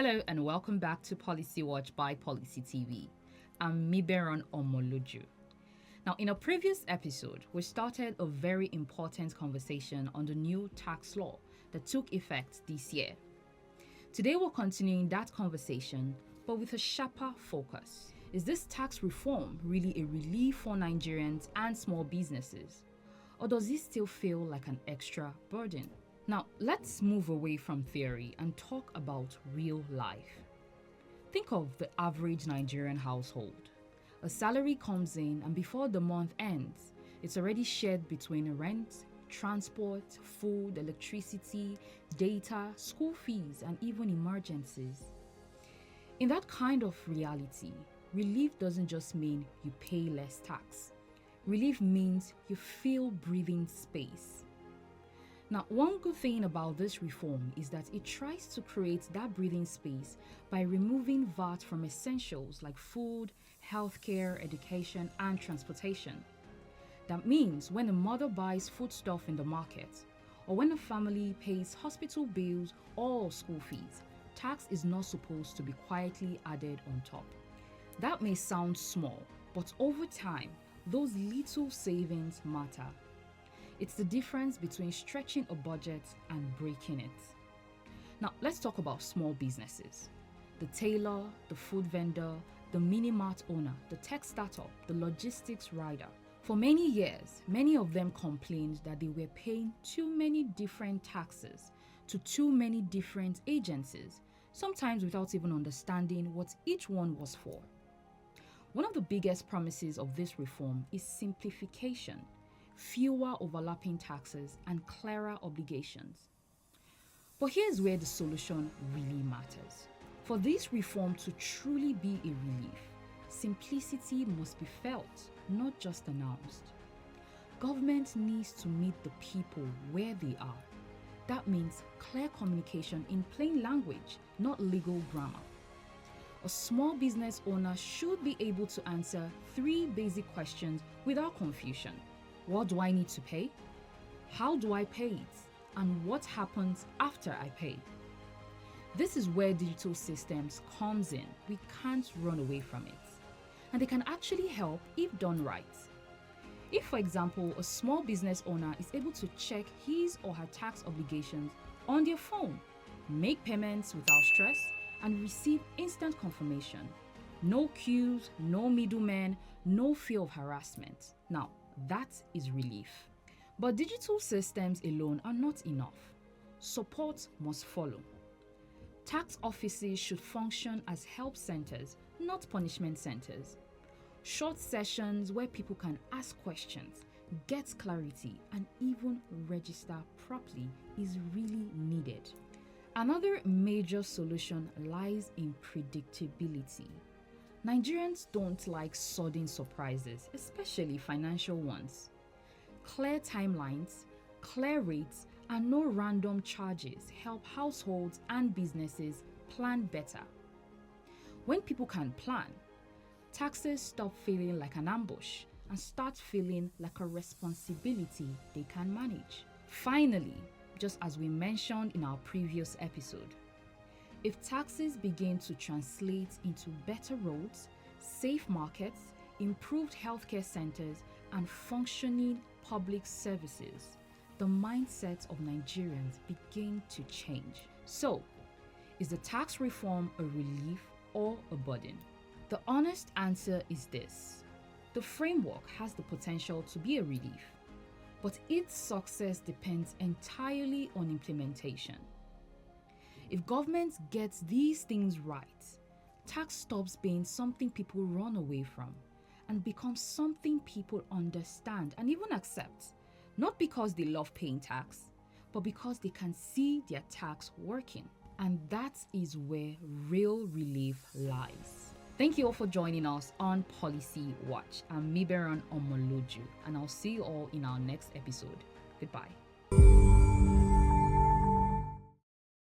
Hello and welcome back to PolicyWatch by Policytv. I'm Miberon Omoloju. Now, in a previous episode, we started a very important conversation on the new tax law that took effect this year. Today, we're continuing that conversation, but with a sharper focus. Is this tax reform really a relief for Nigerians and small businesses? Or does it still feel like an extra burden? Now, let's move away from theory and talk about real life. Think of the average Nigerian household. A salary comes in and before the month ends, it's already shared between rent, transport, food, electricity, data, school fees, and even emergencies. In that kind of reality, relief doesn't just mean you pay less tax. Relief means you feel breathing space. Now, one good thing about this reform is that it tries to create that breathing space by removing VAT from essentials like food, healthcare, education, and transportation. That means when a mother buys foodstuff in the market, or when a family pays hospital bills or school fees, tax is not supposed to be quietly added on top. That may sound small, but over time, those little savings matter. It's the difference between stretching a budget and breaking it. Now, let's talk about small businesses. The tailor, the food vendor, the mini-mart owner, the tech startup, the logistics rider. For many years, many of them complained that they were paying too many different taxes to too many different agencies, sometimes without even understanding what each one was for. One of the biggest promises of this reform is simplification. Fewer overlapping taxes, and clearer obligations. But here's where the solution really matters. For this reform to truly be a relief, simplicity must be felt, not just announced. Government needs to meet the people where they are. That means clear communication in plain language, not legal grammar. A small business owner should be able to answer 3 basic questions without confusion. What do I need to pay? How do I pay it? And what happens after I pay? This is where digital systems comes in. We can't run away from it. And they can actually help if done right. If, for example, a small business owner is able to check his or her tax obligations on their phone, make payments without stress, and receive instant confirmation. No queues, no middlemen, no fear of harassment. Now, that is relief. But digital systems alone are not enough. Support must follow. Tax offices should function as help centers, not punishment centers. Short sessions where people can ask questions, get clarity, and even register properly is really needed. Another major solution lies in predictability. Nigerians don't like sudden surprises, especially financial ones. Clear timelines, clear rates, and no random charges help households and businesses plan better. When people can plan, taxes stop feeling like an ambush and start feeling like a responsibility they can manage. Finally, just as we mentioned in our previous episode, if taxes begin to translate into better roads, safe markets, improved healthcare centers, and functioning public services, the mindset of Nigerians begin to change. So, is the tax reform a relief or a burden? The honest answer is this. The framework has the potential to be a relief, but its success depends entirely on implementation. If government gets these things right, tax stops being something people run away from and becomes something people understand and even accept, not because they love paying tax, but because they can see their tax working. And that is where real relief lies. Thank you all for joining us on Policy Watch. I'm Miberon Omoloju, and I'll see you all in our next episode. Goodbye.